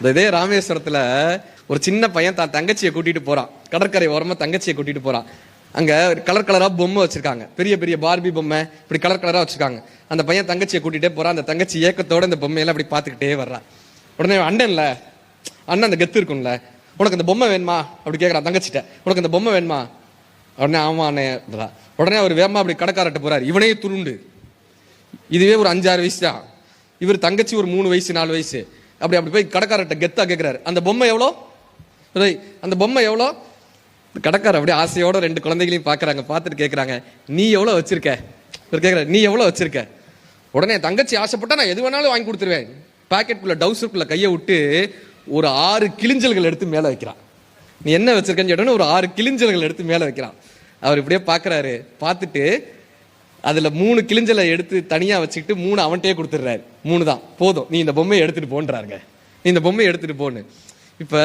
இதே ராமேஸ்வரத்துல ஒரு சின்ன பையன் தான் தங்கச்சியை கூட்டிட்டு போறான். கடற்கரை ஓரமா தங்கச்சியை கூட்டிட்டு போறான். அங்க கலர் கலரா பொம்மை வச்சிருக்காங்க, பெரிய பெரிய பார்பி பொம்மை இப்படி கலர் கலரா வச்சிருக்காங்க. அந்த பையன் தங்கச்சியை கூட்டிட்டே போறான். அந்த தங்கச்சி ஏக்கத்தோட இந்த பொம்மையெல்லாம் அப்படி பாத்துக்கிட்டே வர்றான். உடனே அண்ணன்ல அண்ணன் அந்த கெத்து இருக்கும்ல, உனக்கு அந்த பொம்மை வேணுமா அப்படி கேட்கறான் தங்கச்சிட்ட. உனக்கு அந்த பொம்மை வேணுமா? உடனே ஆமா அண்ணே. உடனே அவர் வேகமா அப்படி கடைக்காரட்ட போறாரு. இவனே துருண்டு, இதுவே ஒரு 5-6 வயசு தான். இவர் தங்கச்சி ஒரு 3 வயசு 4 வயசு. அப்படி அப்படி போய் கடைக்காரட்ட கெத்தா கேட்கிறாரு, அந்த பொம்மை எவ்வளோ? அந்த பொம்மை எவ்வளோ? கடைக்காரர் அப்படியே ஆசையோட 2 குழந்தைகளையும் பாக்குறாங்க. பார்த்துட்டு கேட்கறாங்க, நீ எவ்வளோ வச்சிருக்க? இவர் கேட்கிறாரு, நீ எவ்வளோ வச்சிருக்க? உடனே தங்கச்சி ஆசைப்பட்டா நான் எது வேணாலும் வாங்கி கொடுத்துருவேன். பாக்கெட்டுக்குள்ள டவுசருக்குள்ள கையை விட்டு ஒரு 6 கிளிஞ்சல்கள் எடுத்து மேல வைக்கிறான். நீ என்ன வச்சிருக்கன்னு கேட்டோன்னு ஒரு 6 கிளிஞ்சல்கள் எடுத்து மேல வைக்கிறான். அவர் இப்படியே பாக்குறாரு. பார்த்துட்டு அதுல 3 கிளிஞ்சலை எடுத்து தனியா வச்சுக்கிட்டு 3 அவன்கிட்டயே கொடுத்துடுறாரு. 3 தான் போதும், நீ இந்த பொம்மையை எடுத்துட்டு போன்றாருங்க. நீ இந்த பொம்மையை எடுத்துட்டு போன்னு. இப்ப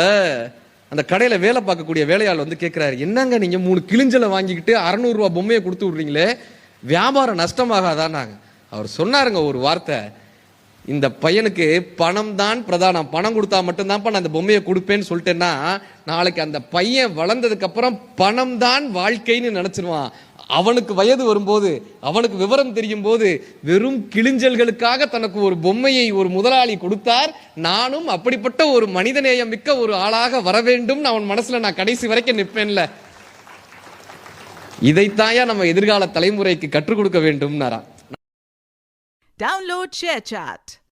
அந்த கடையில வேலை பார்க்கக்கூடிய வேலையாள் வந்து கேட்கிறாரு, என்னங்க நீங்க 3 கிளிஞ்சலை வாங்கிக்கிட்டு 600 ரூபாய் பொம்மையை கொடுத்து விடுறீங்களே, வியாபாரம் நஷ்டமாகாதான்னாங்க. அவர் சொன்னாருங்க ஒரு வார்த்தை, இந்த பையனுக்கு பணம் தான் பிரதானம், பணம் கொடுத்தா மட்டும்தான்ப்பா நான் அந்த பொம்மையை கொடுப்பேன்னு சொல்லிட்டேன்னா நாளைக்கு அந்த பையன் வளர்ந்ததுக்கு அப்புறம் பணம் தான் வாழ்க்கைன்னு நினைச்சிருவான். அவனுக்கு வயது வரும்போது, அவனுக்கு விவரம் தெரியும் போது வெறும் கிளிஞ்சல்களுக்காக தனக்கு ஒரு பொம்மையை ஒரு முதலாளி கொடுத்தார், நானும் அப்படிப்பட்ட ஒரு மனிதநேயம் மிக்க ஒரு ஆளாக வர வேண்டும் அவன் மனசுல நான் கடைசி வரைக்கும் நிற்பேன்ல. இதைத்தாயா நம்ம எதிர்கால தலைமுறைக்கு கற்றுக் கொடுக்க வேண்டும். Download ShareChat.